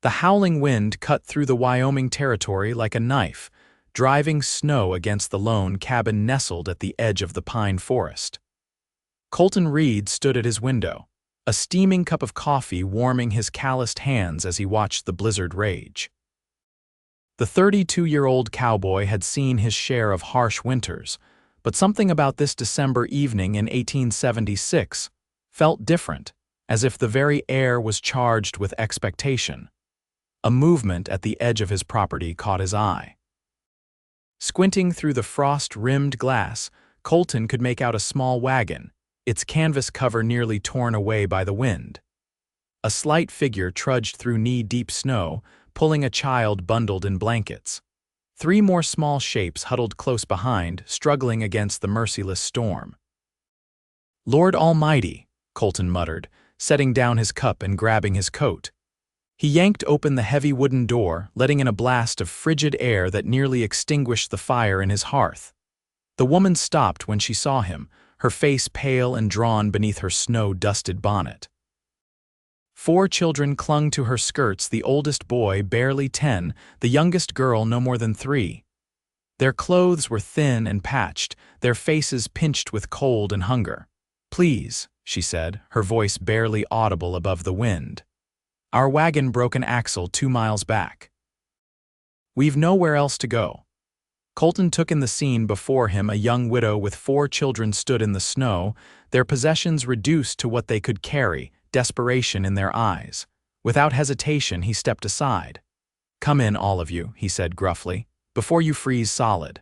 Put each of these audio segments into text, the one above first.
The howling wind cut through the Wyoming territory like a knife, driving snow against the lone cabin nestled at the edge of the pine forest. Colton Reed stood at his window, a steaming cup of coffee warming his calloused hands as he watched the blizzard rage. The 32-year-old cowboy had seen his share of harsh winters, but something about this December evening in 1876 felt different, as if the very air was charged with expectation. A movement at the edge of his property caught his eye. Squinting through the frost-rimmed glass, Colton could make out a small wagon, its canvas cover nearly torn away by the wind. A slight figure trudged through knee-deep snow, pulling a child bundled in blankets. 3 more small shapes huddled close behind, struggling against the merciless storm. "Lord Almighty," Colton muttered, setting down his cup and grabbing his coat. He yanked open the heavy wooden door, letting in a blast of frigid air that nearly extinguished the fire in his hearth. The woman stopped when she saw him, her face pale and drawn beneath her snow-dusted bonnet. 4 children clung to her skirts, the oldest boy barely 10, the youngest girl no more than 3. Their clothes were thin and patched, their faces pinched with cold and hunger. "Please," she said, her voice barely audible above the wind. "Our wagon broke an axle 2 miles back. We've nowhere else to go." Colton took in the scene before him. A young widow with 4 children stood in the snow, their possessions reduced to what they could carry, desperation in their eyes. Without hesitation, he stepped aside. "Come in, all of you," he said gruffly, "before you freeze solid."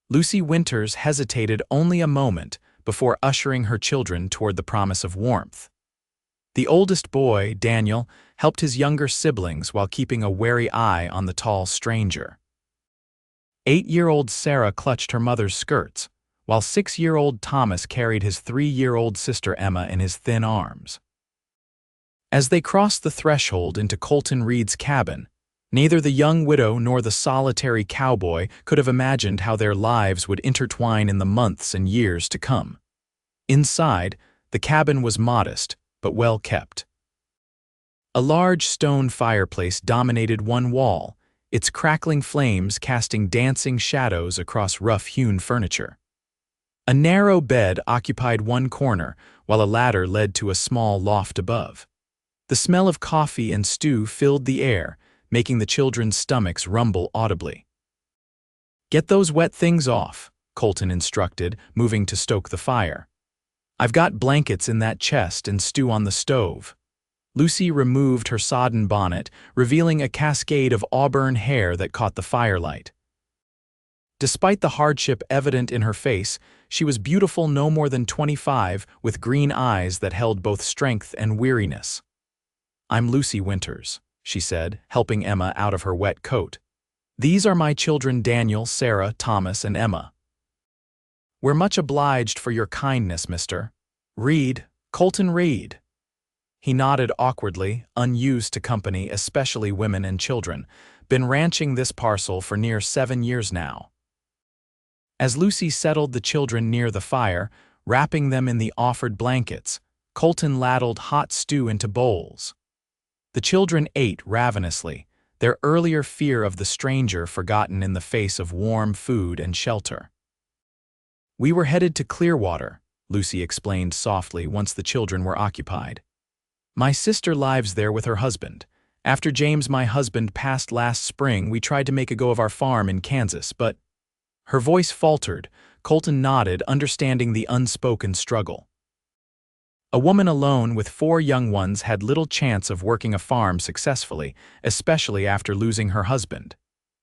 Lucy Winters hesitated only a moment before ushering her children toward the promise of warmth. The oldest boy, Daniel, helped his younger siblings while keeping a wary eye on the tall stranger. 8-year-old Sarah clutched her mother's skirts, while 6-year-old Thomas carried his 3-year-old sister Emma in his thin arms. As they crossed the threshold into Colton Reed's cabin, neither the young widow nor the solitary cowboy could have imagined how their lives would intertwine in the months and years to come. Inside, the cabin was modest, but well kept. A large stone fireplace dominated one wall, its crackling flames casting dancing shadows across rough-hewn furniture. A narrow bed occupied one corner, while a ladder led to a small loft above. The smell of coffee and stew filled the air, making the children's stomachs rumble audibly. "Get those wet things off," Colton instructed, moving to stoke the fire. "I've got blankets in that chest and stew on the stove." Lucy removed her sodden bonnet, revealing a cascade of auburn hair that caught the firelight. Despite the hardship evident in her face, she was beautiful no more than 25, with green eyes that held both strength and weariness. "I'm Lucy Winters," she said, helping Emma out of her wet coat. "These are my children Daniel, Sarah, Thomas, and Emma." "We're much obliged for your kindness, Mr. Reed, Colton Reed." He nodded awkwardly, unused to company, especially women and children. "Been ranching this parcel for near 7 years now." As Lucy settled the children near the fire, wrapping them in the offered blankets, Colton ladled hot stew into bowls. The children ate ravenously, their earlier fear of the stranger forgotten in the face of warm food and shelter. "We were headed to Clearwater," Lucy explained softly once the children were occupied. "My sister lives there with her husband. After James, my husband, passed last spring, we tried to make a go of our farm in Kansas, but—" Her voice faltered. Colton nodded, understanding the unspoken struggle. A woman alone with 4 young ones had little chance of working a farm successfully, especially after losing her husband.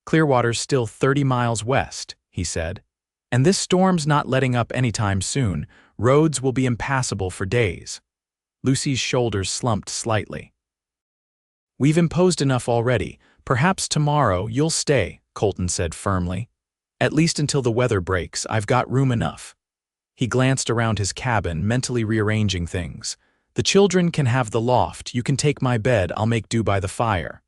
"Clearwater's still 30 miles west," he said. "And this storm's not letting up anytime soon. Roads will be impassable for days." Lucy's shoulders slumped slightly. "We've imposed enough already. Perhaps tomorrow you'll stay," Colton said firmly. "At least until the weather breaks, I've got room enough." He glanced around his cabin, mentally rearranging things. "The children can have the loft. You can take my bed. I'll make do by the fire."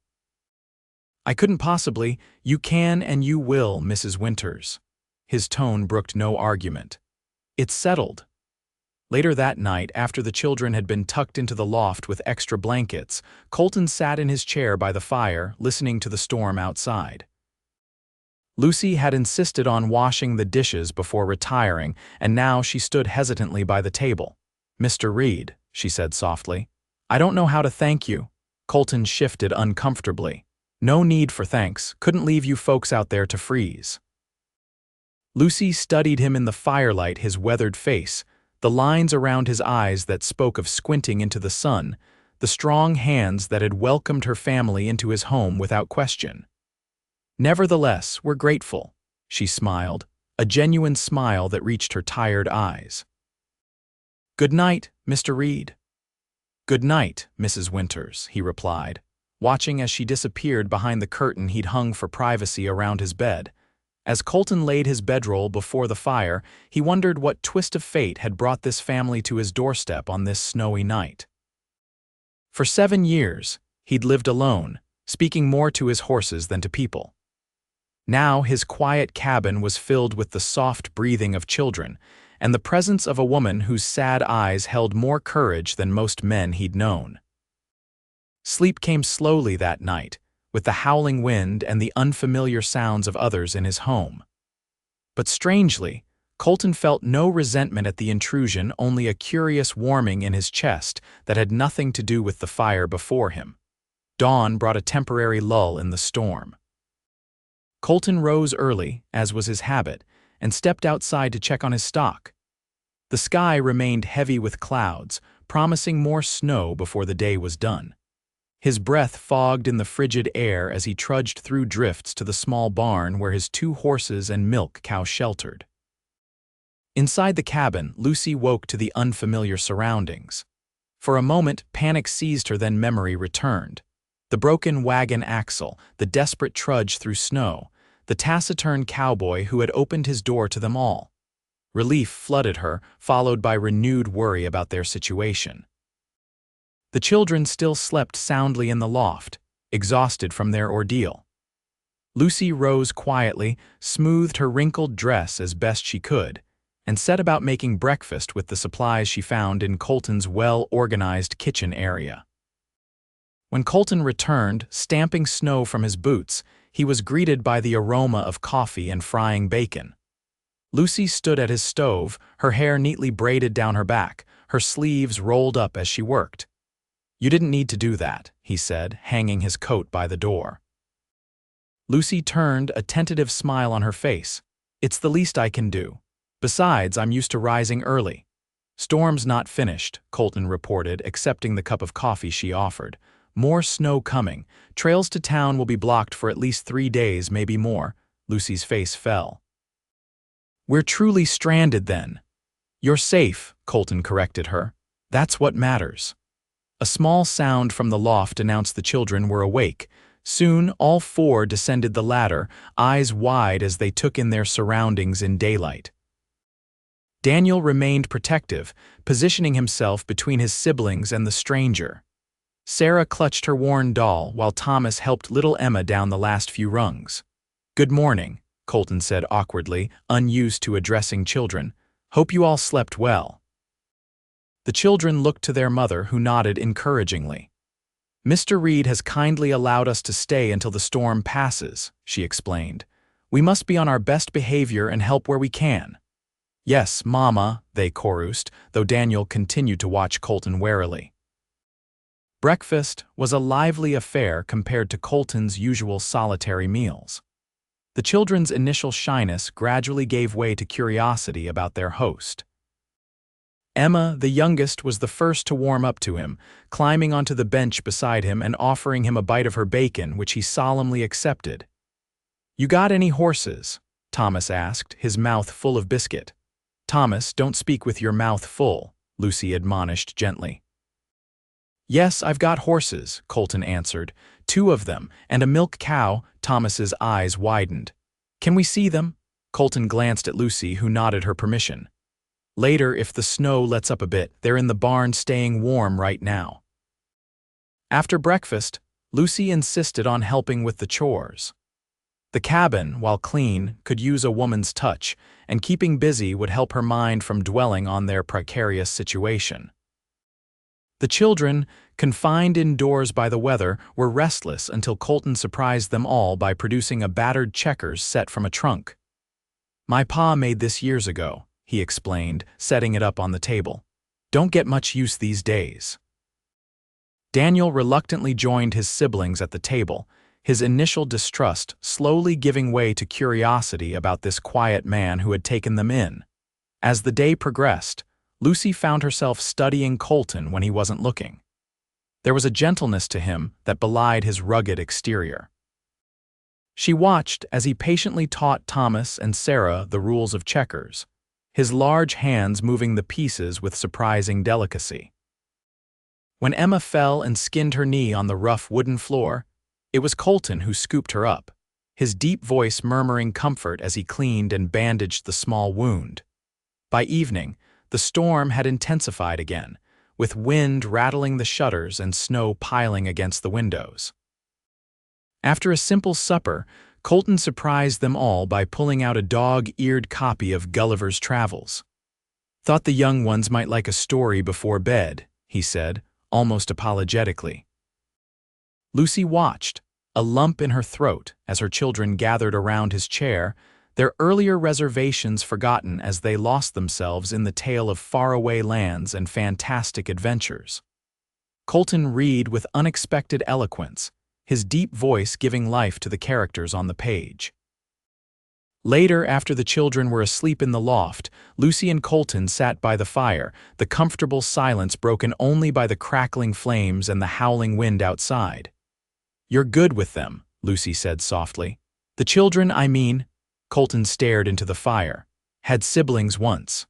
"I couldn't possibly." "You can and you will, Mrs. Winters." His tone brooked no argument. "It's settled." Later that night, after the children had been tucked into the loft with extra blankets, Colton sat in his chair by the fire, listening to the storm outside. Lucy had insisted on washing the dishes before retiring, and now she stood hesitantly by the table. "Mr. Reed," she said softly, "I don't know how to thank you." Colton shifted uncomfortably. "No need for thanks. Couldn't leave you folks out there to freeze." Lucy studied him in the firelight, his weathered face, the lines around his eyes that spoke of squinting into the sun, the strong hands that had welcomed her family into his home without question. "Nevertheless, we're grateful," she smiled, a genuine smile that reached her tired eyes. "Good night, Mr. Reed." "Good night, Mrs. Winters," he replied, watching as she disappeared behind the curtain he'd hung for privacy around his bed. As Colton laid his bedroll before the fire, he wondered what twist of fate had brought this family to his doorstep on this snowy night. For 7 years, he'd lived alone, speaking more to his horses than to people. Now his quiet cabin was filled with the soft breathing of children and the presence of a woman whose sad eyes held more courage than most men he'd known. Sleep came slowly that night, with the howling wind and the unfamiliar sounds of others in his home. But strangely, Colton felt no resentment at the intrusion, only a curious warming in his chest that had nothing to do with the fire before him. Dawn brought a temporary lull in the storm. Colton rose early, as was his habit, and stepped outside to check on his stock. The sky remained heavy with clouds, promising more snow before the day was done. His breath fogged in the frigid air as he trudged through drifts to the small barn where his 2 horses and milk cow sheltered. Inside the cabin, Lucy woke to the unfamiliar surroundings. For a moment, panic seized her, then memory returned. The broken wagon axle, the desperate trudge through snow, the taciturn cowboy who had opened his door to them all. Relief flooded her, followed by renewed worry about their situation. The children still slept soundly in the loft, exhausted from their ordeal. Lucy rose quietly, smoothed her wrinkled dress as best she could, and set about making breakfast with the supplies she found in Colton's well-organized kitchen area. When Colton returned, stamping snow from his boots, he was greeted by the aroma of coffee and frying bacon. Lucy stood at his stove, her hair neatly braided down her back, her sleeves rolled up as she worked. "You didn't need to do that," he said, hanging his coat by the door. Lucy turned, a tentative smile on her face. "It's the least I can do. Besides, I'm used to rising early." "Storm's not finished," Colton reported, accepting the cup of coffee she offered. "More snow coming. Trails to town will be blocked for at least 3 days, maybe more." Lucy's face fell. "We're truly stranded then." "You're safe," Colton corrected her. "That's what matters." A small sound from the loft announced the children were awake. Soon, all 4 descended the ladder, eyes wide as they took in their surroundings in daylight. Daniel remained protective, positioning himself between his siblings and the stranger. Sarah clutched her worn doll, while Thomas helped little Emma down the last few rungs. "Good morning," Colton said awkwardly, unused to addressing children. "Hope you all slept well." The children looked to their mother, who nodded encouragingly. "Mr. Reed has kindly allowed us to stay until the storm passes," she explained. "We must be on our best behavior and help where we can." "Yes, Mama," they chorused, though Daniel continued to watch Colton warily. Breakfast was a lively affair compared to Colton's usual solitary meals. The children's initial shyness gradually gave way to curiosity about their host. Emma, the youngest, was the first to warm up to him, climbing onto the bench beside him and offering him a bite of her bacon, which he solemnly accepted. "You got any horses?" Thomas asked, his mouth full of biscuit. "Thomas, don't speak with your mouth full," Lucy admonished gently. "Yes, I've got horses," Colton answered. "2 of them, and a milk cow." Thomas's eyes widened. "Can we see them?" Colton glanced at Lucy, who nodded her permission. "Later, if the snow lets up a bit, they're in the barn staying warm right now." After breakfast, Lucy insisted on helping with the chores. The cabin, while clean, could use a woman's touch, and keeping busy would help her mind from dwelling on their precarious situation. The children, confined indoors by the weather, were restless until Colton surprised them all by producing a battered checkers set from a trunk. "My pa made this years ago," he explained, setting it up on the table. "Don't get much use these days." Daniel reluctantly joined his siblings at the table, his initial distrust slowly giving way to curiosity about this quiet man who had taken them in. As the day progressed, Lucy found herself studying Colton when he wasn't looking. There was a gentleness to him that belied his rugged exterior. She watched as he patiently taught Thomas and Sarah the rules of checkers, his large hands moving the pieces with surprising delicacy. When Emma fell and skinned her knee on the rough wooden floor, it was Colton who scooped her up, his deep voice murmuring comfort as he cleaned and bandaged the small wound. By evening, the storm had intensified again, with wind rattling the shutters and snow piling against the windows. After a simple supper, Colton surprised them all by pulling out a dog-eared copy of Gulliver's Travels. "Thought the young ones might like a story before bed," he said, almost apologetically. Lucy watched, a lump in her throat, as her children gathered around his chair, their earlier reservations forgotten as they lost themselves in the tale of faraway lands and fantastic adventures. Colton Reed with unexpected eloquence, his deep voice giving life to the characters on the page. Later, after the children were asleep in the loft, Lucy and Colton sat by the fire, the comfortable silence broken only by the crackling flames and the howling wind outside. "You're good with them," Lucy said softly. "The children, I mean." Colton stared into the fire. "Had siblings once."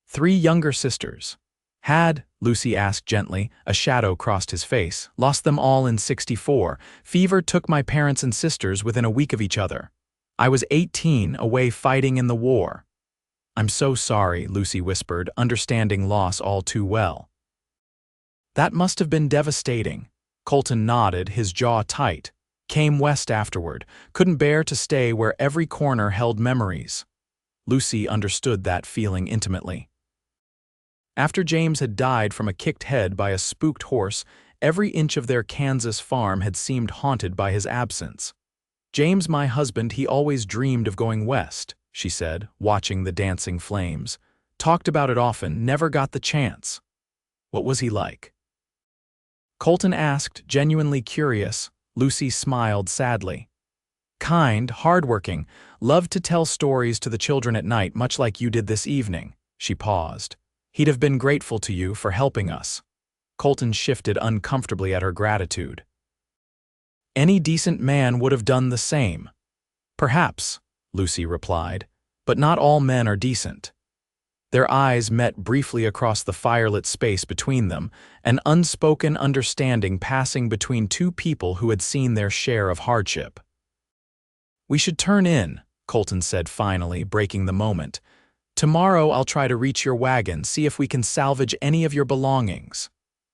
"3 younger sisters." "Had," Lucy asked gently, a shadow crossed his face. "Lost them all in '64. Fever took my parents and sisters within a week of each other. I was 18, away fighting in the war." "I'm so sorry," Lucy whispered, understanding loss all too well. "That must have been devastating." Colton nodded, his jaw tight. "Came west afterward. Couldn't bear to stay where every corner held memories." Lucy understood that feeling intimately. After James had died from a kicked head by a spooked horse, every inch of their Kansas farm had seemed haunted by his absence. "James, my husband, he always dreamed of going west," she said, watching the dancing flames. "Talked about it often, never got the chance." "What was he like?" Colton asked, genuinely curious. Lucy smiled sadly. "Kind, hardworking, loved to tell stories to the children at night, much like you did this evening." She paused. "He'd have been grateful to you for helping us." Colton shifted uncomfortably at her gratitude. "Any decent man would have done the same." "Perhaps," Lucy replied, "but not all men are decent." Their eyes met briefly across the firelit space between them, an unspoken understanding passing between two people who had seen their share of hardship. "We should turn in," Colton said finally, breaking the moment. "Tomorrow I'll try to reach your wagon, see if we can salvage any of your belongings."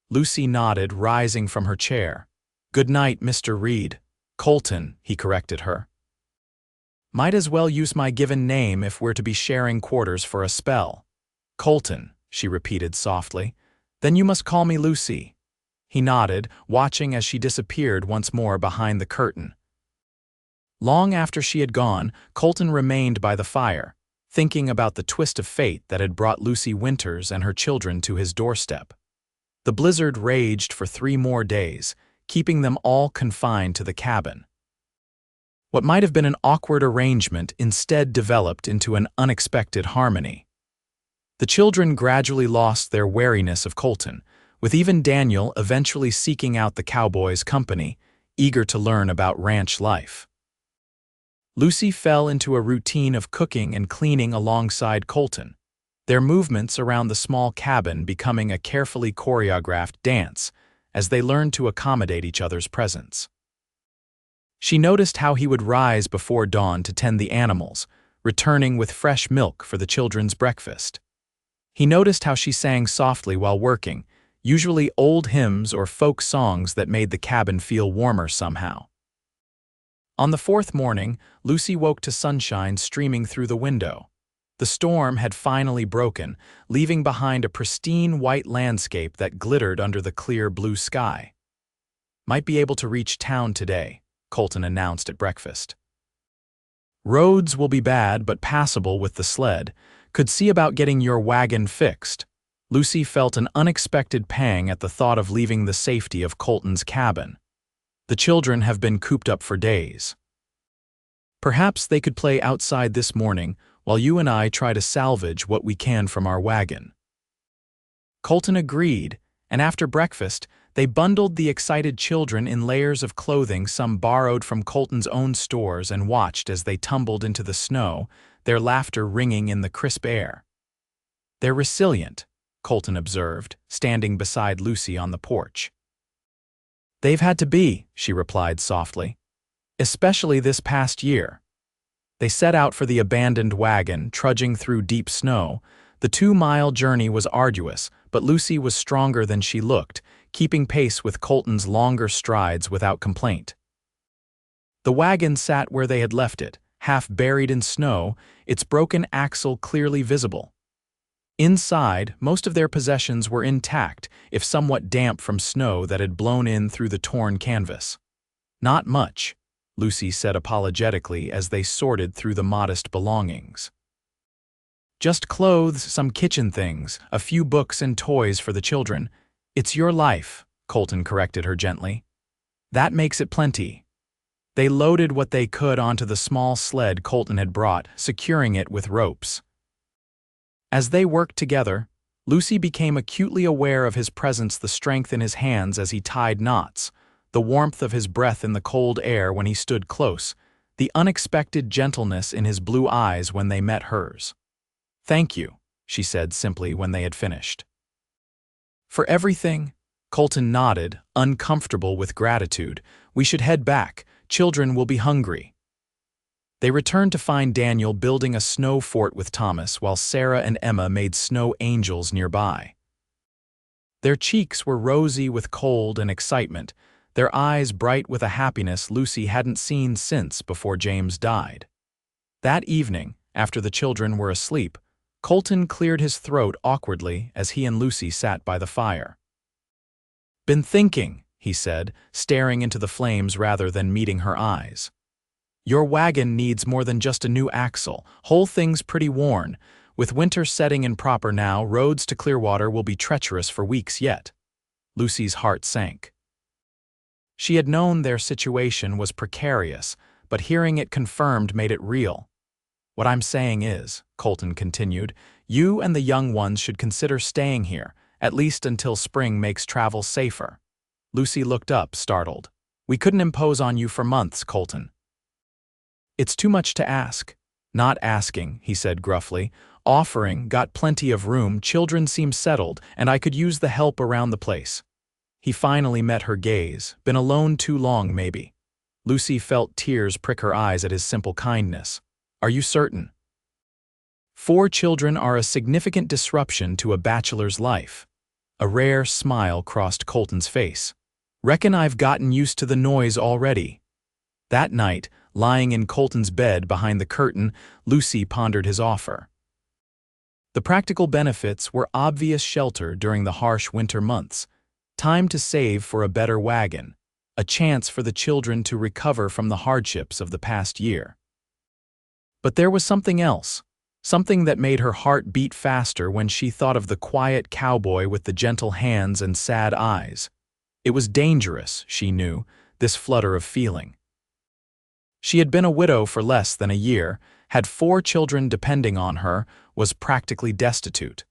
Lucy nodded, rising from her chair. "Good night, Mr. Reed." "Colton," he corrected her. "Might as well use my given name if we're to be sharing quarters for a spell." "Colton," she repeated softly. "Then you must call me Lucy." He nodded, watching as she disappeared once more behind the curtain. Long after she had gone, Colton remained by the fire, thinking about the twist of fate that had brought Lucy Winters and her children to his doorstep. The blizzard raged for 3 more days, keeping them all confined to the cabin. What might have been an awkward arrangement instead developed into an unexpected harmony. The children gradually lost their wariness of Colton, with even Daniel eventually seeking out the cowboy's company, eager to learn about ranch life. Lucy fell into a routine of cooking and cleaning alongside Colton, their movements around the small cabin becoming a carefully choreographed dance as they learned to accommodate each other's presence. She noticed how he would rise before dawn to tend the animals, returning with fresh milk for the children's breakfast. He noticed how she sang softly while working, usually old hymns or folk songs that made the cabin feel warmer somehow. On the fourth morning, Lucy woke to sunshine streaming through the window. The storm had finally broken, leaving behind a pristine white landscape that glittered under the clear blue sky. "Might be able to reach town today," Colton announced at breakfast. "Roads will be bad but passable with the sled. Could see about getting your wagon fixed." Lucy felt an unexpected pang at the thought of leaving the safety of Colton's cabin. The children have been cooped up for days. "Perhaps they could play outside this morning while you and I try to salvage what we can from our wagon." Colton agreed, and after breakfast, they bundled the excited children in layers of clothing some borrowed from Colton's own stores and watched as they tumbled into the snow, their laughter ringing in the crisp air. "They're resilient," Colton observed, standing beside Lucy on the porch. "They've had to be," she replied softly. "Especially this past year." They set out for the abandoned wagon, trudging through deep snow. The 2-mile journey was arduous, but Lucy was stronger than she looked, keeping pace with Colton's longer strides without complaint. The wagon sat where they had left it, half buried in snow, its broken axle clearly visible. Inside, most of their possessions were intact, if somewhat damp from snow that had blown in through the torn canvas. "Not much," Lucy said apologetically as they sorted through the modest belongings. "Just clothes, some kitchen things, a few books and toys for the children. It's your life," Colton corrected her gently. "That makes it plenty." They loaded what they could onto the small sled Colton had brought, securing it with ropes. As they worked together, Lucy became acutely aware of his presence, the strength in his hands as he tied knots, the warmth of his breath in the cold air when he stood close, the unexpected gentleness in his blue eyes when they met hers. "Thank you," she said simply when they had finished. "For everything?" Colton nodded, uncomfortable with gratitude. "We should head back. Children will be hungry." They returned to find Daniel building a snow fort with Thomas while Sarah and Emma made snow angels nearby. Their cheeks were rosy with cold and excitement, their eyes bright with a happiness Lucy hadn't seen since before James died. That evening, after the children were asleep, Colton cleared his throat awkwardly as he and Lucy sat by the fire. "Been thinking," he said, staring into the flames rather than meeting her eyes. "Your wagon needs more than just a new axle. Whole thing's pretty worn. With winter setting in proper now, roads to Clearwater will be treacherous for weeks yet." Lucy's heart sank. She had known their situation was precarious, but hearing it confirmed made it real. "What I'm saying is," Colton continued, "you and the young ones should consider staying here, at least until spring makes travel safer." Lucy looked up, startled. "We couldn't impose on you for months, Colton." "It's too much to ask." "Not asking," he said gruffly. "Offering, got plenty of room, children seem settled, and I could use the help around the place." He finally met her gaze. Been alone too long, maybe. Lucy felt tears prick her eyes at his simple kindness. "Are you certain?" 4 children are a significant disruption to a bachelor's life. A rare smile crossed Colton's face. "Reckon I've gotten used to the noise already." That night, lying in Colton's bed behind the curtain, Lucy pondered his offer. The practical benefits were obvious: shelter during the harsh winter months, time to save for a better wagon, a chance for the children to recover from the hardships of the past year. But there was something else, something that made her heart beat faster when she thought of the quiet cowboy with the gentle hands and sad eyes. It was dangerous, she knew, this flutter of feeling. She had been a widow for less than a year, had 4 children depending on her, was practically destitute.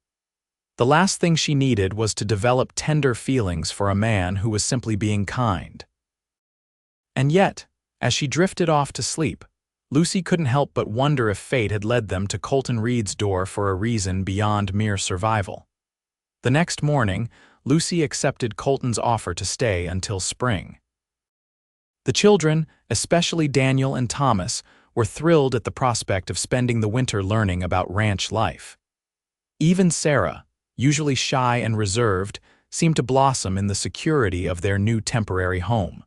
The last thing she needed was to develop tender feelings for a man who was simply being kind. And yet, as she drifted off to sleep, Lucy couldn't help but wonder if fate had led them to Colton Reed's door for a reason beyond mere survival. The next morning, Lucy accepted Colton's offer to stay until spring. The children, especially Daniel and Thomas, were thrilled at the prospect of spending the winter learning about ranch life. Even Sarah, usually shy and reserved, seemed to blossom in the security of their new temporary home.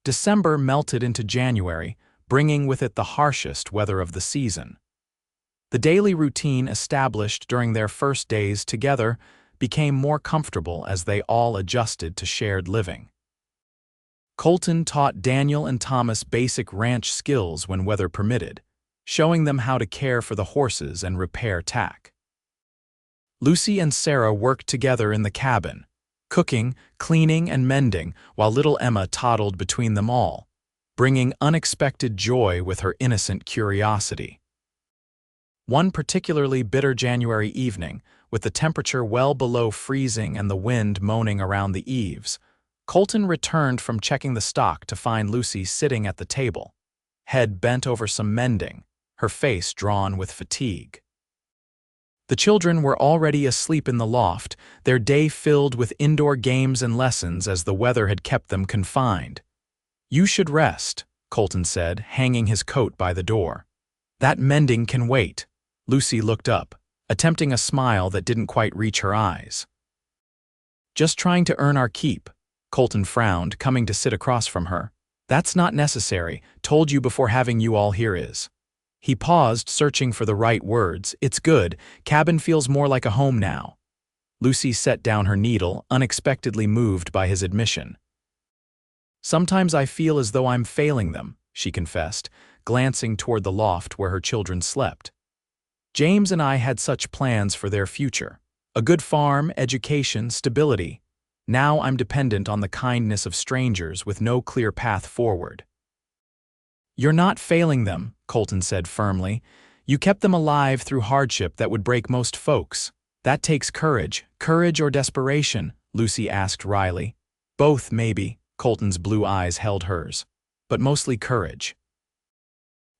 December melted into January, bringing with it the harshest weather of the season. The daily routine established during their first days together became more comfortable as they all adjusted to shared living. Colton taught Daniel and Thomas basic ranch skills when weather permitted, showing them how to care for the horses and repair tack. Lucy and Sarah worked together in the cabin, cooking, cleaning, and mending, while little Emma toddled between them all, bringing unexpected joy with her innocent curiosity. One particularly bitter January evening, with the temperature well below freezing and the wind moaning around the eaves, Colton returned from checking the stock to find Lucy sitting at the table, head bent over some mending, her face drawn with fatigue. The children were already asleep in the loft, their day filled with indoor games and lessons as the weather had kept them confined. "You should rest," Colton said, hanging his coat by the door. "That mending can wait." Lucy looked up, attempting a smile that didn't quite reach her eyes. "Just trying to earn our keep," Colton frowned, coming to sit across from her. "That's not necessary. Told you before having you all here is." He paused, searching for the right words. "It's good. Cabin feels more like a home now." Lucy set down her needle, unexpectedly moved by his admission. "Sometimes I feel as though I'm failing them," she confessed, glancing toward the loft where her children slept. "James and I had such plans for their future. A good farm, education, stability. Now I'm dependent on the kindness of strangers with no clear path forward." "You're not failing them," Colton said firmly. "You kept them alive through hardship that would break most folks. That takes courage. Courage or desperation?" Lucy asked wryly. "Both, maybe." Colton's blue eyes held hers. "But mostly courage."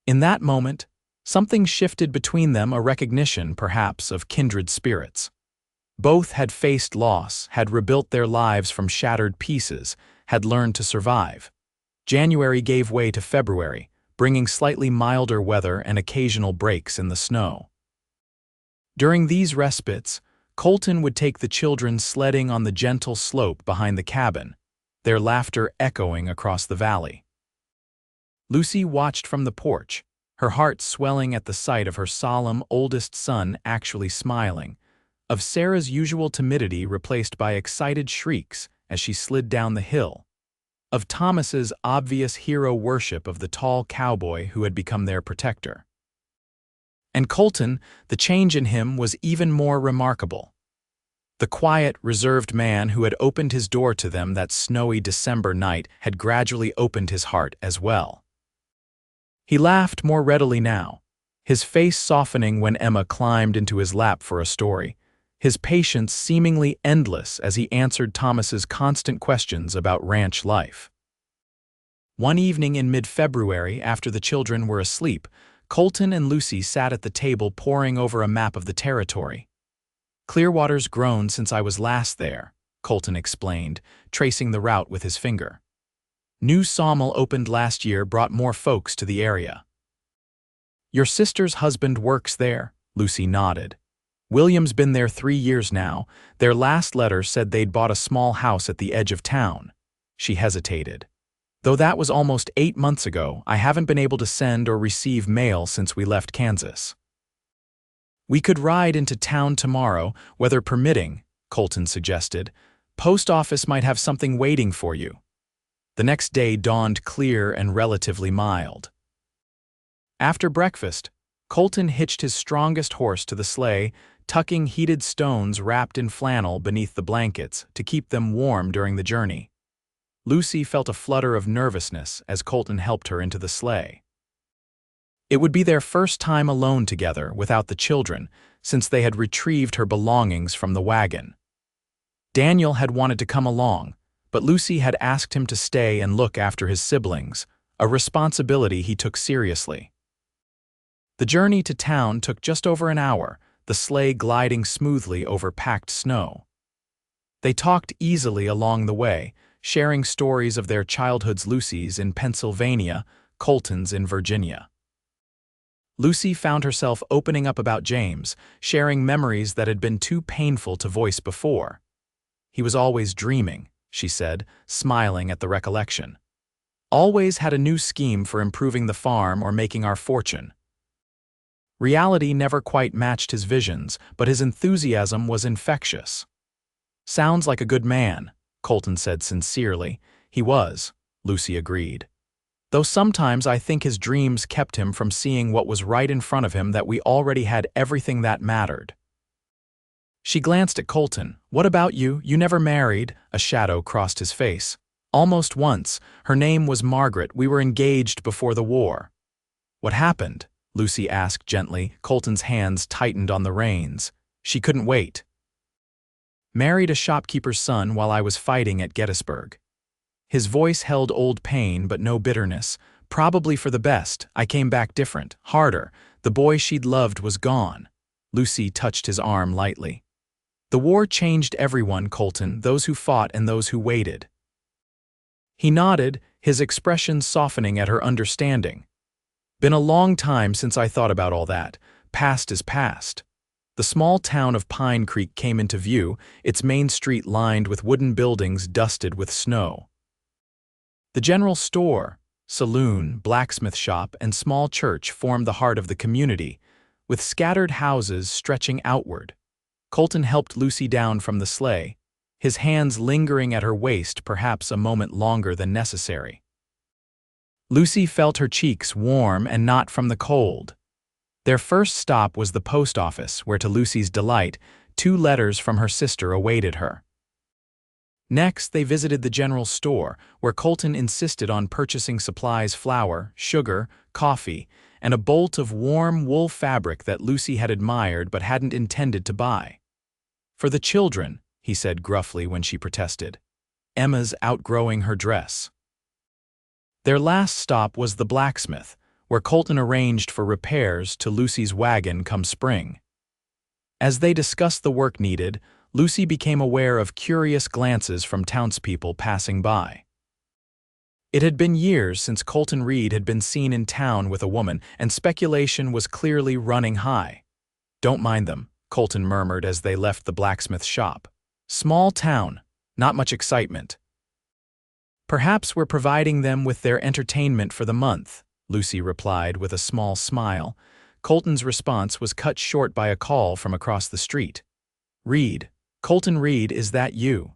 In that moment, something shifted between them, a recognition, perhaps, of kindred spirits. Both had faced loss, had rebuilt their lives from shattered pieces, had learned to survive. January gave way to February, bringing slightly milder weather and occasional breaks in the snow. During these respites, Colton would take the children sledding on the gentle slope behind the cabin, their laughter echoing across the valley. Lucy watched from the porch, her heart swelling at the sight of her solemn oldest son actually smiling, of Sarah's usual timidity replaced by excited shrieks as she slid down the hill, of Thomas's obvious hero worship of the tall cowboy who had become their protector. And Colton, the change in him was even more remarkable. The quiet, reserved man who had opened his door to them that snowy December night had gradually opened his heart as well. He laughed more readily now, his face softening when Emma climbed into his lap for a story, his patience seemingly endless as he answered Thomas's constant questions about ranch life. One evening in mid-February, after the children were asleep, Colton and Lucy sat at the table poring over a map of the territory. "Clearwater's grown since I was last there," Colton explained, tracing the route with his finger. "New sawmill opened last year brought more folks to the area." "Your sister's husband works there?" Lucy nodded. "William's been there 3 years now. Their last letter said they'd bought a small house at the edge of town." She hesitated. "Though that was almost 8 months ago, I haven't been able to send or receive mail since we left Kansas." "We could ride into town tomorrow, weather permitting," Colton suggested. "Post office might have something waiting for you." The next day dawned clear and relatively mild. After breakfast, Colton hitched his strongest horse to the sleigh, tucking heated stones wrapped in flannel beneath the blankets to keep them warm during the journey. Lucy felt a flutter of nervousness as Colton helped her into the sleigh. It would be their first time alone together without the children since they had retrieved her belongings from the wagon. Daniel had wanted to come along, but Lucy had asked him to stay and look after his siblings, a responsibility he took seriously. The journey to town took just over an hour, the sleigh gliding smoothly over packed snow. They talked easily along the way, sharing stories of their childhood's Lucy's in Pennsylvania, Colton's in Virginia. Lucy found herself opening up about James, sharing memories that had been too painful to voice before. "He was always dreaming," she said, smiling at the recollection. Always had a new scheme for improving the farm or making our fortune. Reality never quite matched his visions, but his enthusiasm was infectious. "Sounds like a good man," Colton said sincerely. "He was," Lucy agreed. "Though sometimes I think his dreams kept him from seeing what was right in front of him, that we already had everything that mattered." She glanced at Colton. "What about you? You never married?" A shadow crossed his face. "Almost once. Her name was Margaret. We were engaged before the war." "What happened?" Lucy asked gently. Colton's hands tightened on the reins. She couldn't wait. "Married a shopkeeper's son while I was fighting at Gettysburg." His voice held old pain but no bitterness. "Probably for the best. I came back different, harder. The boy she'd loved was gone." Lucy touched his arm lightly. "The war changed everyone, Colton, those who fought and those who waited." He nodded, his expression softening at her understanding. "Been a long time since I thought about all that. Past is past." The small town of Pine Creek came into view, its main street lined with wooden buildings dusted with snow. The general store, saloon, blacksmith shop, and small church formed the heart of the community, with scattered houses stretching outward. Colton helped Lucy down from the sleigh, his hands lingering at her waist perhaps a moment longer than necessary. Lucy felt her cheeks warm and not from the cold. Their first stop was the post office, where to Lucy's delight, 2 letters from her sister awaited her. Next, they visited the general store, where Colton insisted on purchasing supplies: flour, sugar, coffee, and a bolt of warm wool fabric that Lucy had admired but hadn't intended to buy. "For the children," he said gruffly when she protested. "Emma's outgrowing her dress." Their last stop was the blacksmith, where Colton arranged for repairs to Lucy's wagon come spring. As they discussed the work needed, Lucy became aware of curious glances from townspeople passing by. It had been years since Colton Reed had been seen in town with a woman, and speculation was clearly running high. "Don't mind them," Colton murmured as they left the blacksmith shop. "Small town, not much excitement." "Perhaps we're providing them with their entertainment for the month," Lucy replied with a small smile. Colton's response was cut short by a call from across the street. "Reed, Colton Reed, is that you?"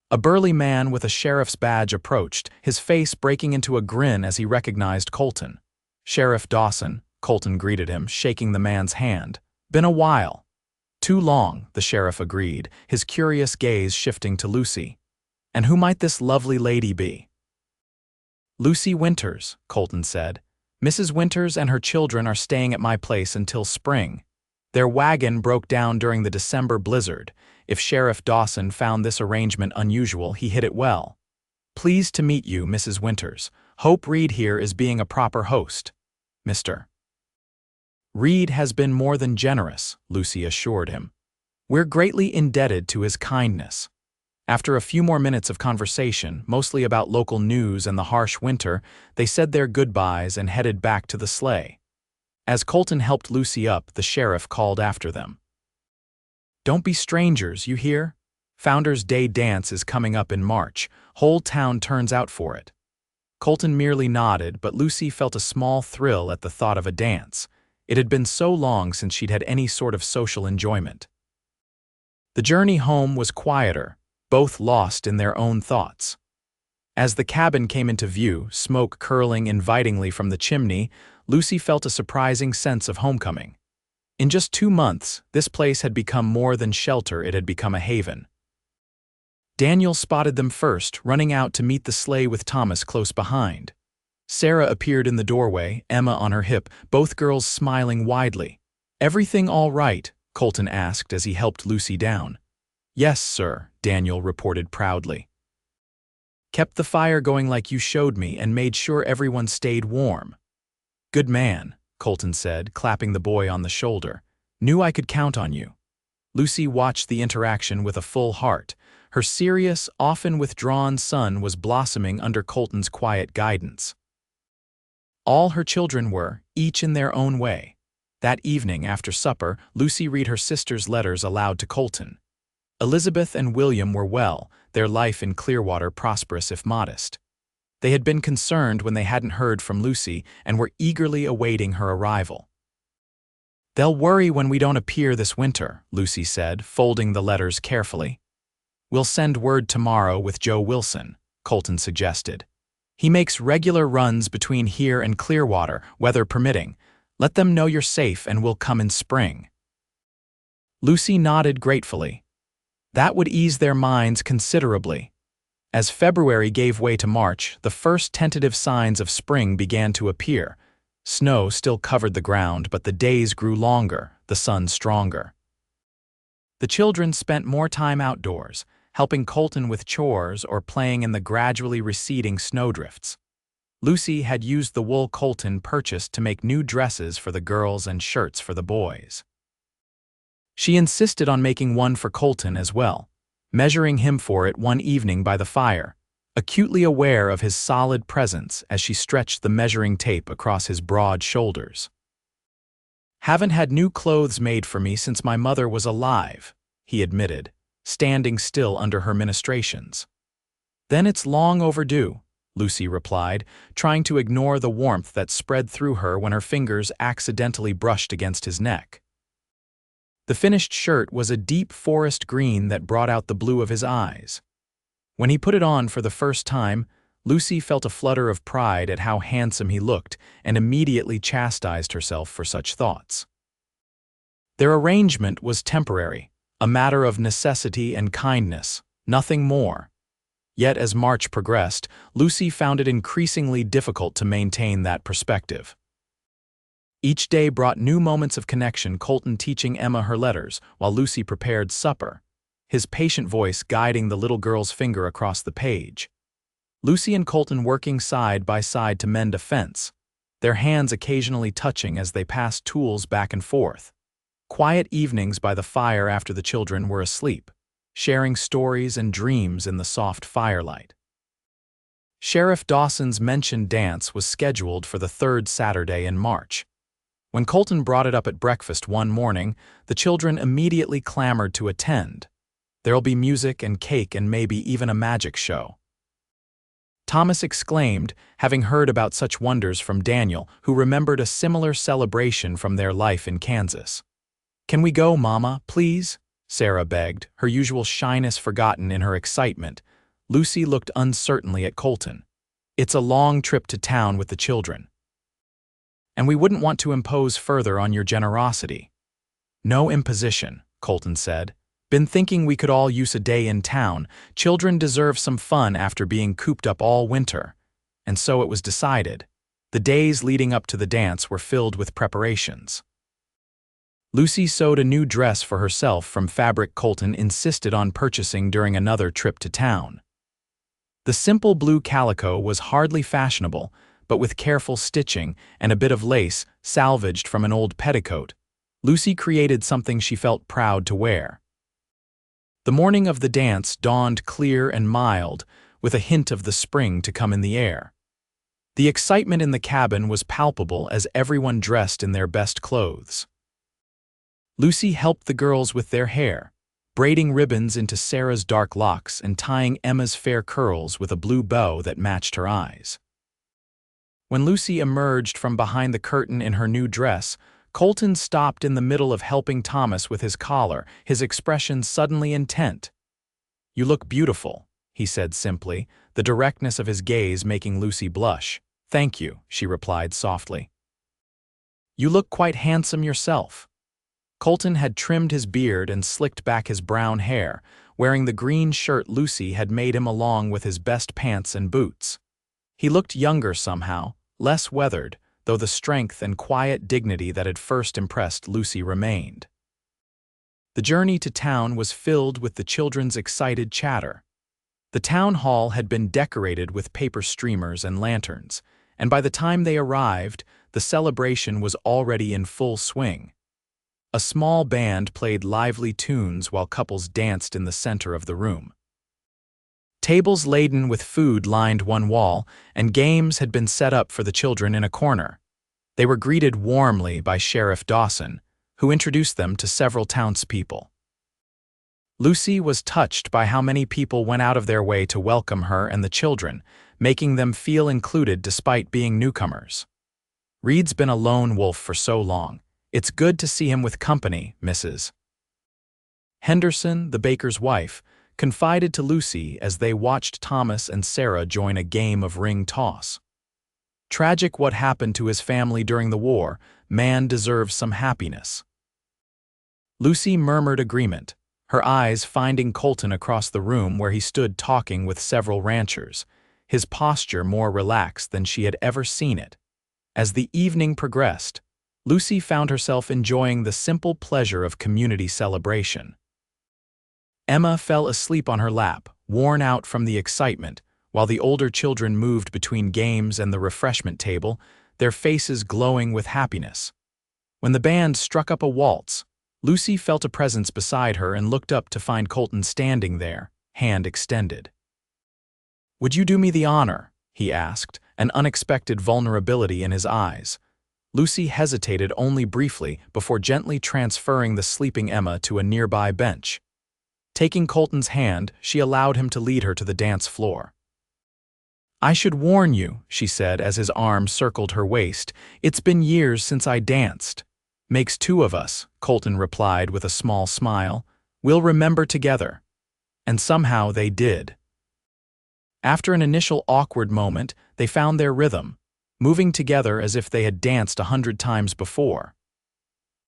A burly man with a sheriff's badge approached, his face breaking into a grin as he recognized Colton. "Sheriff Dawson," Colton greeted him, shaking the man's hand. "Been a while." "Too long," the sheriff agreed, his curious gaze shifting to Lucy. "And who might this lovely lady be?" "Lucy Winters," Colton said. "Mrs. Winters and her children are staying at my place until spring. Their wagon broke down during the December blizzard. If Sheriff Dawson found this arrangement unusual, he hit it well. Pleased to meet you, Mrs. Winters. Hope Reed here is being a proper host. Mr. Reed has been more than generous," Lucy assured him. "We're greatly indebted to his kindness." After a few more minutes of conversation, mostly about local news and the harsh winter, they said their goodbyes and headed back to the sleigh. As Colton helped Lucy up, the sheriff called after them. "Don't be strangers, you hear? Founders' Day dance is coming up in March. Whole town turns out for it." Colton merely nodded, but Lucy felt a small thrill at the thought of a dance. It had been so long since she'd had any sort of social enjoyment. The journey home was quieter, both lost in their own thoughts. As the cabin came into view, smoke curling invitingly from the chimney, Lucy felt a surprising sense of homecoming. In just 2 months, this place had become more than shelter, it had become a haven. Daniel spotted them first, running out to meet the sleigh with Thomas close behind. Sarah appeared in the doorway, Emma on her hip, both girls smiling widely. "Everything all right?" Colton asked as he helped Lucy down. "Yes, sir," Daniel reported proudly. "Kept the fire going like you showed me and made sure everyone stayed warm." "Good man," Colton said, clapping the boy on the shoulder. "Knew I could count on you." Lucy watched the interaction with a full heart. Her serious, often withdrawn son was blossoming under Colton's quiet guidance. All her children were, each in their own way. That evening, after supper, Lucy read her sister's letters aloud to Colton. Elizabeth and William were well, their life in Clearwater prosperous if modest. They had been concerned when they hadn't heard from Lucy and were eagerly awaiting her arrival. "They'll worry when we don't appear this winter," Lucy said, folding the letters carefully. "We'll send word tomorrow with Joe Wilson," Colton suggested. "He makes regular runs between here and Clearwater, weather permitting. Let them know you're safe and we'll come in spring." Lucy nodded gratefully. That would ease their minds considerably. As February gave way to March, the first tentative signs of spring began to appear. Snow still covered the ground, but the days grew longer, the sun stronger. The children spent more time outdoors, helping Colton with chores or playing in the gradually receding snowdrifts. Lucy had used the wool Colton purchased to make new dresses for the girls and shirts for the boys. She insisted on making one for Colton as well, measuring him for it one evening by the fire, acutely aware of his solid presence as she stretched the measuring tape across his broad shoulders. "Haven't had new clothes made for me since my mother was alive," he admitted, standing still under her ministrations. "Then it's long overdue," Lucy replied, trying to ignore the warmth that spread through her when her fingers accidentally brushed against his neck. The finished shirt was a deep forest green that brought out the blue of his eyes. When he put it on for the first time, Lucy felt a flutter of pride at how handsome he looked and immediately chastised herself for such thoughts. Their arrangement was temporary, a matter of necessity and kindness, nothing more. Yet as March progressed, Lucy found it increasingly difficult to maintain that perspective. Each day brought new moments of connection, Colton teaching Emma her letters while Lucy prepared supper, his patient voice guiding the little girl's finger across the page. Lucy and Colton working side by side to mend a fence, their hands occasionally touching as they passed tools back and forth. Quiet evenings by the fire after the children were asleep, sharing stories and dreams in the soft firelight. Sheriff Dawson's mentioned dance was scheduled for the third Saturday in March. When Colton brought it up at breakfast one morning, the children immediately clamored to attend. "There'll be music and cake and maybe even a magic show." Thomas exclaimed, having heard about such wonders from Daniel, who remembered a similar celebration from their life in Kansas. "Can we go, Mama, please?" Sarah begged, her usual shyness forgotten in her excitement. Lucy looked uncertainly at Colton. "It's a long trip to town with the children. And we wouldn't want to impose further on your generosity." "No imposition," Colton said. "Been thinking we could all use a day in town. Children deserve some fun after being cooped up all winter." And so it was decided. The days leading up to the dance were filled with preparations. Lucy sewed a new dress for herself from fabric Colton insisted on purchasing during another trip to town. The simple blue calico was hardly fashionable, but with careful stitching and a bit of lace salvaged from an old petticoat, Lucy created something she felt proud to wear. The morning of the dance dawned clear and mild, with a hint of the spring to come in the air. The excitement in the cabin was palpable as everyone dressed in their best clothes. Lucy helped the girls with their hair, braiding ribbons into Sarah's dark locks and tying Emma's fair curls with a blue bow that matched her eyes. When Lucy emerged from behind the curtain in her new dress, Colton stopped in the middle of helping Thomas with his collar, his expression suddenly intent. "You look beautiful," he said simply, the directness of his gaze making Lucy blush. "Thank you," she replied softly. "You look quite handsome yourself." Colton had trimmed his beard and slicked back his brown hair, wearing the green shirt Lucy had made him along with his best pants and boots. He looked younger somehow, less weathered, though the strength and quiet dignity that had first impressed Lucy remained. The journey to town was filled with the children's excited chatter. The town hall had been decorated with paper streamers and lanterns, and by the time they arrived, the celebration was already in full swing. A small band played lively tunes while couples danced in the center of the room. Tables laden with food lined one wall, and games had been set up for the children in a corner. They were greeted warmly by Sheriff Dawson, who introduced them to several townspeople. Lucy was touched by how many people went out of their way to welcome her and the children, making them feel included despite being newcomers. "Reed's been a lone wolf for so long. It's good to see him with company, Mrs. Henderson, the baker's wife, confided to Lucy as they watched Thomas and Sarah join a game of ring toss. "Tragic what happened to his family during the war. Man deserves some happiness." Lucy murmured agreement, her eyes finding Colton across the room where he stood talking with several ranchers, his posture more relaxed than she had ever seen it. As the evening progressed, Lucy found herself enjoying the simple pleasure of community celebration. Emma fell asleep on her lap, worn out from the excitement, while the older children moved between games and the refreshment table, their faces glowing with happiness. When the band struck up a waltz, Lucy felt a presence beside her and looked up to find Colton standing there, hand extended. "Would you do me the honor?" he asked, an unexpected vulnerability in his eyes. Lucy hesitated only briefly before gently transferring the sleeping Emma to a nearby bench. Taking Colton's hand, she allowed him to lead her to the dance floor. "I should warn you," she said as his arm circled her waist, "it's been years since I danced." "Makes two of us," Colton replied with a small smile. "We'll remember together." And somehow they did. After an initial awkward moment, they found their rhythm, moving together as if they had danced 100 times before.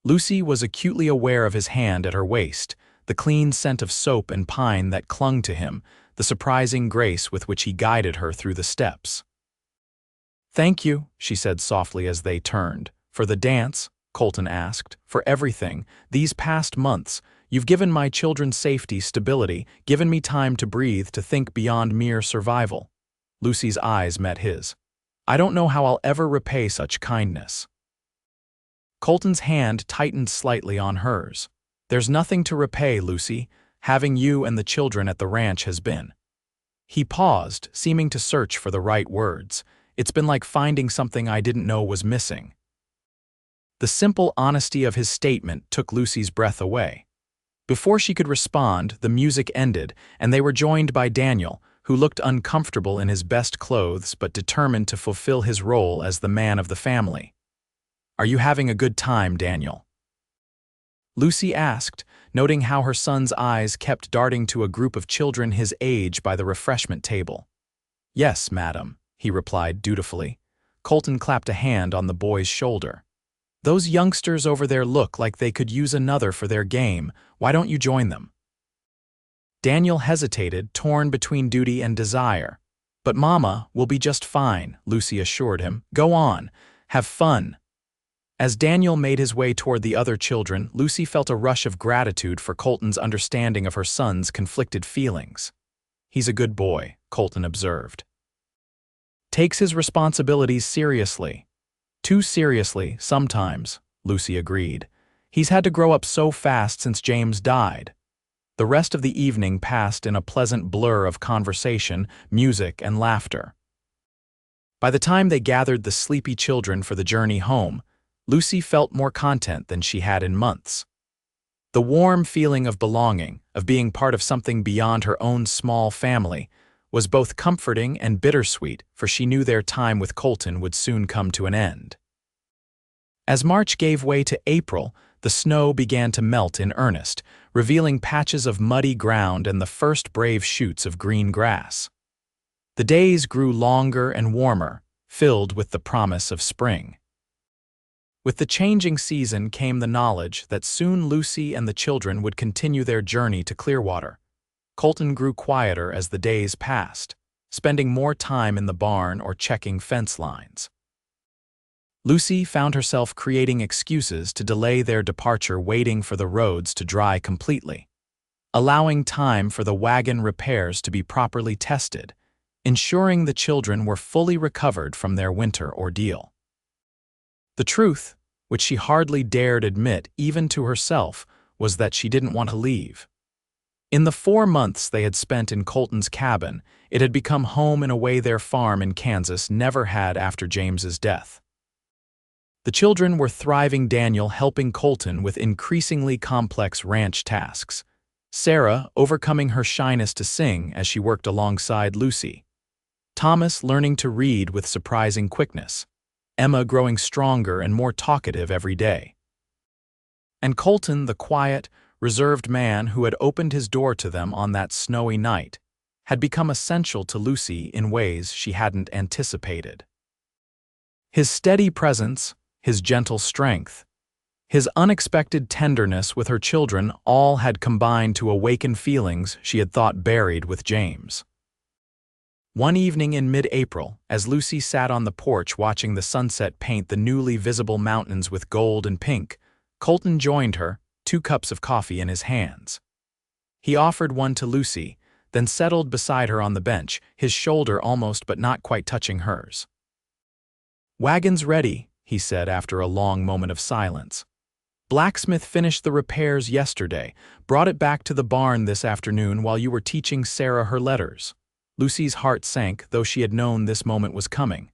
Lucy was acutely aware of his hand at her waist, the clean scent of soap and pine that clung to him, the surprising grace with which he guided her through the steps. "Thank you," she said softly as they turned. "For the dance?" Colton asked. "For everything. These past months, you've given my children safety, stability, given me time to breathe, to think beyond mere survival." Lucy's eyes met his. "I don't know how I'll ever repay such kindness." Colton's hand tightened slightly on hers. "There's nothing to repay, Lucy. Having you and the children at the ranch has been." He paused, seeming to search for the right words. "It's been like finding something I didn't know was missing." The simple honesty of his statement took Lucy's breath away. Before she could respond, the music ended, and they were joined by Daniel, who looked uncomfortable in his best clothes but determined to fulfill his role as the man of the family. "Are you having a good time, Daniel?" Lucy asked, noting how her son's eyes kept darting to a group of children his age by the refreshment table. "Yes, madam," he replied dutifully. Colton clapped a hand on the boy's shoulder. "Those youngsters over there look like they could use another for their game. Why don't you join them?" Daniel hesitated, torn between duty and desire. "But Mama, we'll be just fine," Lucy assured him. "Go on. Have fun." As Daniel made his way toward the other children, Lucy felt a rush of gratitude for Colton's understanding of her son's conflicted feelings. "He's a good boy," Colton observed. "Takes his responsibilities seriously." "Too seriously, sometimes," Lucy agreed. "He's had to grow up so fast since James died." The rest of the evening passed in a pleasant blur of conversation, music, and laughter. By the time they gathered the sleepy children for the journey home, Lucy felt more content than she had in months. The warm feeling of belonging, of being part of something beyond her own small family, was both comforting and bittersweet, for she knew their time with Colton would soon come to an end. As March gave way to April, the snow began to melt in earnest, revealing patches of muddy ground and the first brave shoots of green grass. The days grew longer and warmer, filled with the promise of spring. With the changing season came the knowledge that soon Lucy and the children would continue their journey to Clearwater. Colton grew quieter as the days passed, spending more time in the barn or checking fence lines. Lucy found herself creating excuses to delay their departure, waiting for the roads to dry completely, allowing time for the wagon repairs to be properly tested, ensuring the children were fully recovered from their winter ordeal. The truth, which she hardly dared admit even to herself, was that she didn't want to leave. In the 4 months they had spent in Colton's cabin, it had become home in a way their farm in Kansas never had after James's death. The children were thriving, Daniel helping Colton with increasingly complex ranch tasks, Sarah overcoming her shyness to sing as she worked alongside Lucy. Thomas learning to read with surprising quickness, Emma growing stronger and more talkative every day. And Colton, the quiet, reserved man who had opened his door to them on that snowy night, had become essential to Lucy in ways she hadn't anticipated. His steady presence, his gentle strength, his unexpected tenderness with her children all had combined to awaken feelings she had thought buried with James. One evening in mid-April, as Lucy sat on the porch watching the sunset paint the newly visible mountains with gold and pink, Colton joined her, 2 cups of coffee in his hands. He offered one to Lucy, then settled beside her on the bench, his shoulder almost but not quite touching hers. "Wagon's ready," he said after a long moment of silence. "Blacksmith finished the repairs yesterday, brought it back to the barn this afternoon while you were teaching Sarah her letters." Lucy's heart sank, though she had known this moment was coming.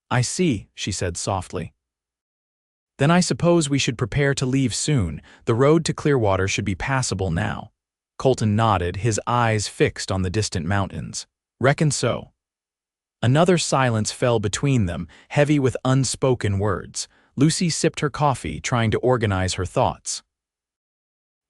"I see," she said softly. "Then I suppose we should prepare to leave soon. The road to Clearwater should be passable now." Colton nodded, his eyes fixed on the distant mountains. "Reckon so." Another silence fell between them, heavy with unspoken words. Lucy sipped her coffee, trying to organize her thoughts.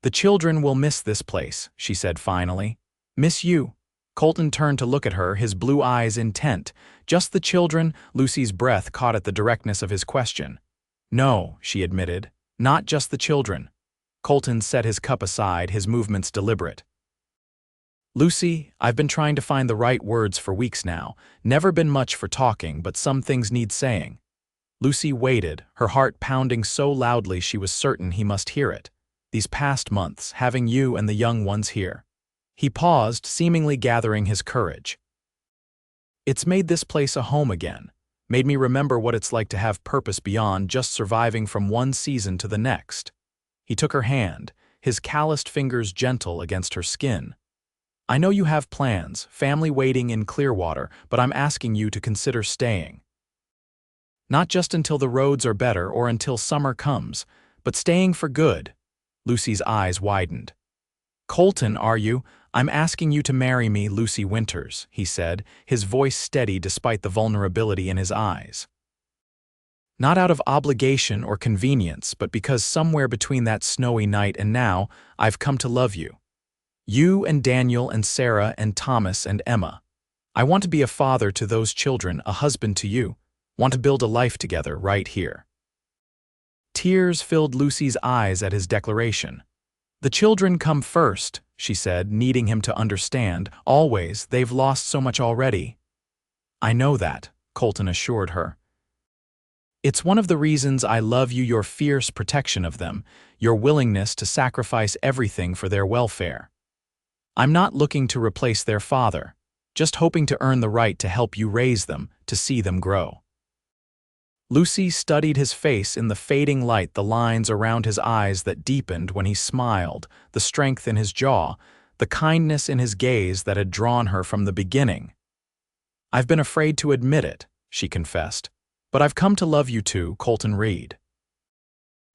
"The children will miss this place," she said finally. "Miss you." Colton turned to look at her, his blue eyes intent. "Just the children?" Lucy's breath caught at the directness of his question. "No," she admitted, "not just the children." Colton set his cup aside, his movements deliberate. "Lucy, I've been trying to find the right words for weeks now. Never been much for talking, but some things need saying." Lucy waited, her heart pounding so loudly she was certain he must hear it. "These past months, having you and the young ones here." He paused, seemingly gathering his courage. "It's made this place a home again. Made me remember what it's like to have purpose beyond just surviving from one season to the next." He took her hand, his calloused fingers gentle against her skin. "I know you have plans, family waiting in Clearwater, but I'm asking you to consider staying. Not just until the roads are better or until summer comes, but staying for good." Lucy's eyes widened. "Colton, are you? I'm asking you to marry me, Lucy Winters," he said, his voice steady despite the vulnerability in his eyes. "Not out of obligation or convenience, but because somewhere between that snowy night and now, I've come to love you. You and Daniel and Sarah and Thomas and Emma. I want to be a father to those children, a husband to you. Want to build a life together right here." Tears filled Lucy's eyes at his declaration. "The children come first," she said, needing him to understand. "Always, they've lost so much already." "I know that," Colton assured her. "It's one of the reasons I love you, your fierce protection of them, your willingness to sacrifice everything for their welfare. I'm not looking to replace their father, just hoping to earn the right to help you raise them, to see them grow." Lucy studied his face in the fading light, the lines around his eyes that deepened when he smiled, the strength in his jaw, the kindness in his gaze that had drawn her from the beginning. "I've been afraid to admit it," she confessed, "but I've come to love you too, Colton Reed.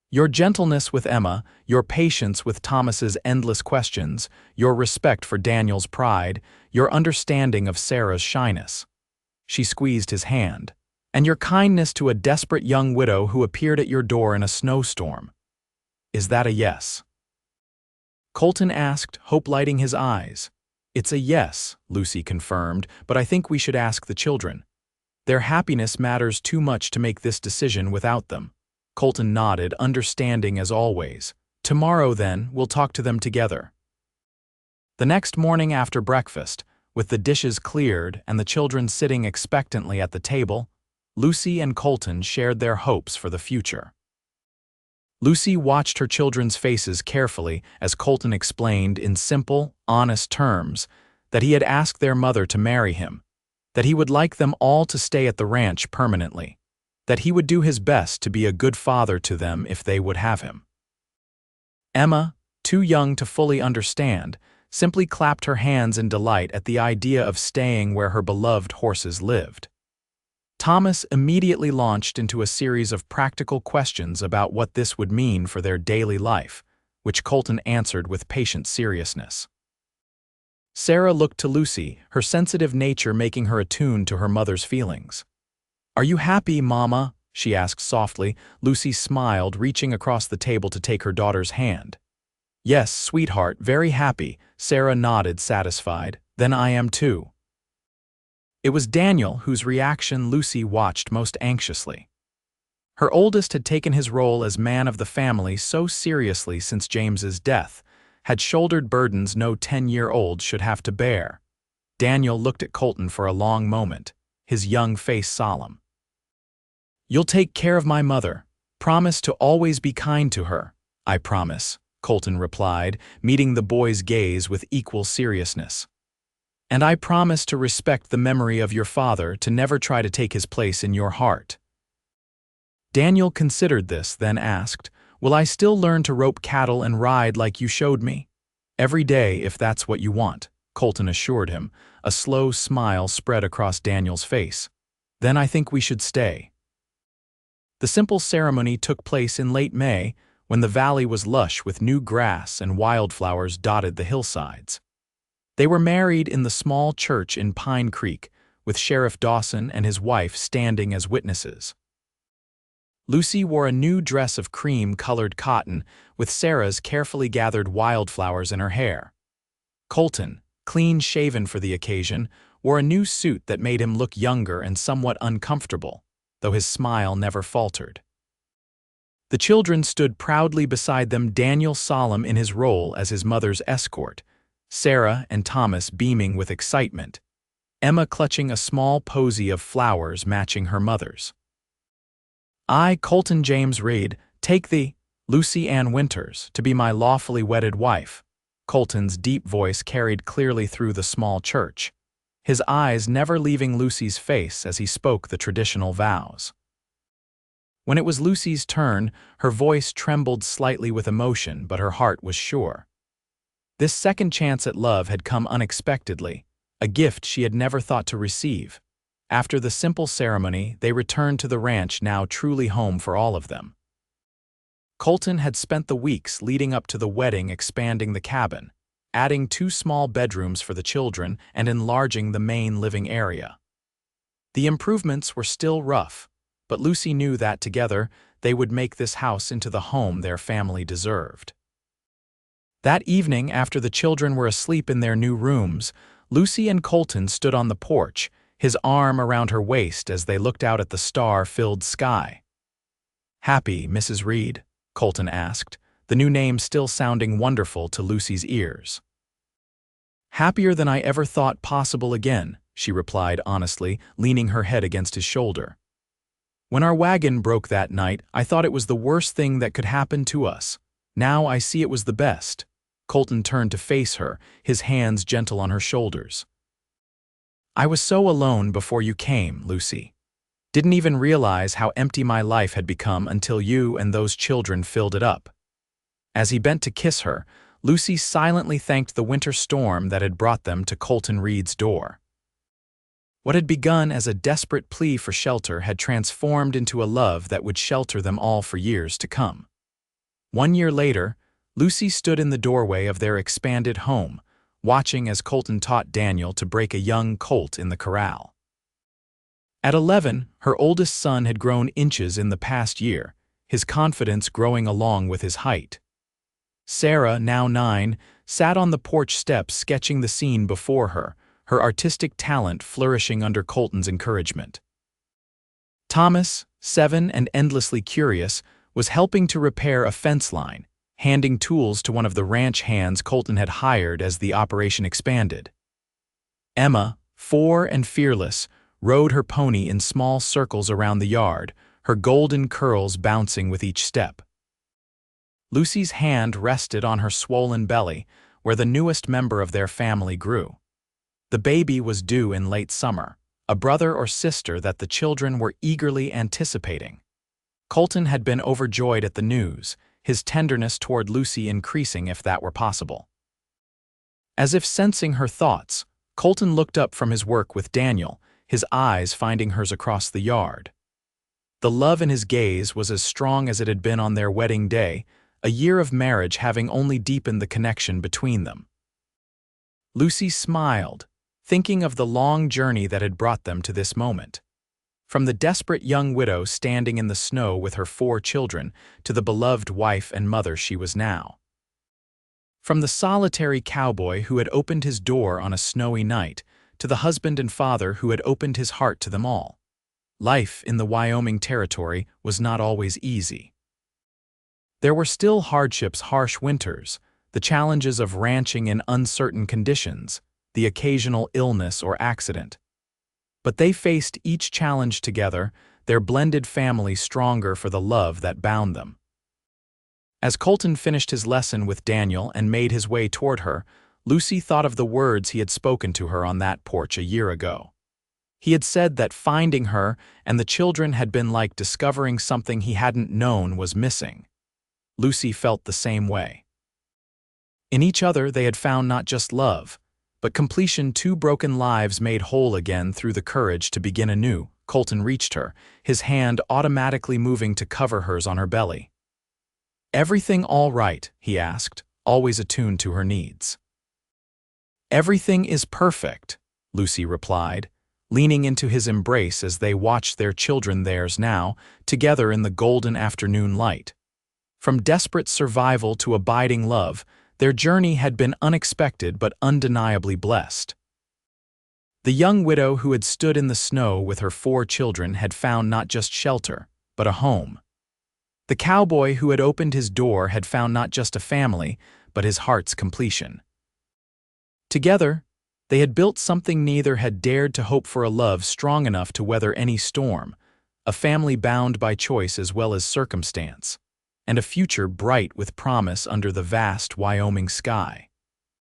Your gentleness with Emma, your patience with Thomas's endless questions, your respect for Daniel's pride, your understanding of Sarah's shyness." She squeezed his hand. "And your kindness to a desperate young widow who appeared at your door in a snowstorm. Is that a yes?" Colton asked, hope lighting his eyes. "It's a yes," Lucy confirmed, "but I think we should ask the children. Their happiness matters too much to make this decision without them." Colton nodded, understanding as always. "Tomorrow, then, we'll talk to them together." The next morning after breakfast, with the dishes cleared and the children sitting expectantly at the table, Lucy and Colton shared their hopes for the future. Lucy watched her children's faces carefully as Colton explained in simple, honest terms that he had asked their mother to marry him, that he would like them all to stay at the ranch permanently, that he would do his best to be a good father to them if they would have him. Emma, too young to fully understand, simply clapped her hands in delight at the idea of staying where her beloved horses lived. Thomas immediately launched into a series of practical questions about what this would mean for their daily life, which Colton answered with patient seriousness. Sarah looked to Lucy, her sensitive nature making her attuned to her mother's feelings. "Are you happy, Mama?" she asked softly. Lucy smiled, reaching across the table to take her daughter's hand. "Yes, sweetheart, very happy," Sarah nodded, satisfied. "Then I am too." It was Daniel whose reaction Lucy watched most anxiously. Her oldest had taken his role as man of the family so seriously since James's death, had shouldered burdens no 10-year-old should have to bear. Daniel looked at Colton for a long moment, his young face solemn. "You'll take care of my mother. Promise to always be kind to her." "I promise," Colton replied, meeting the boy's gaze with equal seriousness. "And I promise to respect the memory of your father, to never try to take his place in your heart." Daniel considered this, then asked, "Will I still learn to rope cattle and ride like you showed me?" "Every day, if that's what you want," Colton assured him. A slow smile spread across Daniel's face. "Then I think we should stay." The simple ceremony took place in late May, when the valley was lush with new grass and wildflowers dotted the hillsides. They were married in the small church in Pine Creek, with Sheriff Dawson and his wife standing as witnesses. Lucy wore a new dress of cream-colored cotton, with Sarah's carefully gathered wildflowers in her hair. Colton, clean-shaven for the occasion, wore a new suit that made him look younger and somewhat uncomfortable, though his smile never faltered. The children stood proudly beside them, Daniel solemn in his role as his mother's escort, Sarah and Thomas beaming with excitement, Emma clutching a small posy of flowers matching her mother's. "I, Colton James Reed, take thee, Lucy Ann Winters, to be my lawfully wedded wife." Colton's deep voice carried clearly through the small church, his eyes never leaving Lucy's face as he spoke the traditional vows. When it was Lucy's turn, her voice trembled slightly with emotion, but her heart was sure. This second chance at love had come unexpectedly, a gift she had never thought to receive. After the simple ceremony, they returned to the ranch, now truly home for all of them. Colton had spent the weeks leading up to the wedding expanding the cabin, adding 2 small bedrooms for the children and enlarging the main living area. The improvements were still rough, but Lucy knew that together they would make this house into the home their family deserved. That evening, after the children were asleep in their new rooms, Lucy and Colton stood on the porch, his arm around her waist as they looked out at the star-filled sky. "Happy, Mrs. Reed?" Colton asked, the new name still sounding wonderful to Lucy's ears. "Happier than I ever thought possible again," she replied honestly, leaning her head against his shoulder. "When our wagon broke that night, I thought it was the worst thing that could happen to us. Now I see it was the best." Colton turned to face her, his hands gentle on her shoulders. "I was so alone before you came, Lucy. Didn't even realize how empty my life had become until you and those children filled it up." As he bent to kiss her, Lucy silently thanked the winter storm that had brought them to Colton Reed's door. What had begun as a desperate plea for shelter had transformed into a love that would shelter them all for years to come. 1 year later, Lucy stood in the doorway of their expanded home, watching as Colton taught Daniel to break a young colt in the corral. At 11, her oldest son had grown inches in the past year, his confidence growing along with his height. Sarah, now 9, sat on the porch steps sketching the scene before her, her artistic talent flourishing under Colton's encouragement. Thomas, 7 and endlessly curious, was helping to repair a fence line, handing tools to one of the ranch hands Colton had hired as the operation expanded. Emma, 4 and fearless, rode her pony in small circles around the yard, her golden curls bouncing with each step. Lucy's hand rested on her swollen belly, where the newest member of their family grew. The baby was due in late summer, a brother or sister that the children were eagerly anticipating. Colton had been overjoyed at the news, his tenderness toward Lucy increasing if that were possible. As if sensing her thoughts, Colton looked up from his work with Daniel, his eyes finding hers across the yard. The love in his gaze was as strong as it had been on their wedding day, a year of marriage having only deepened the connection between them. Lucy smiled, thinking of the long journey that had brought them to this moment. From the desperate young widow standing in the snow with her 4 children to the beloved wife and mother she was now. From the solitary cowboy who had opened his door on a snowy night to the husband and father who had opened his heart to them all. Life in the Wyoming territory was not always easy. There were still hardships, harsh winters, the challenges of ranching in uncertain conditions, the occasional illness or accident. But they faced each challenge together, their blended family stronger for the love that bound them. As Colton finished his lesson with Daniel and made his way toward her, Lucy thought of the words he had spoken to her on that porch a year ago. He had said that finding her and the children had been like discovering something he hadn't known was missing. Lucy felt the same way. In each other they had found not just love, but completion. 2 broken lives made whole again through the courage to begin anew. Colton reached her, his hand automatically moving to cover hers on her belly. "Everything all right?" he asked, always attuned to her needs. "Everything is perfect," Lucy replied, leaning into his embrace as they watched their children, theirs now, together in the golden afternoon light. From desperate survival to abiding love, their journey had been unexpected but undeniably blessed. The young widow who had stood in the snow with her 4 children had found not just shelter, but a home. The cowboy who had opened his door had found not just a family, but his heart's completion. Together, they had built something neither had dared to hope for, a love strong enough to weather any storm, a family bound by choice as well as circumstance, and a future bright with promise under the vast Wyoming sky.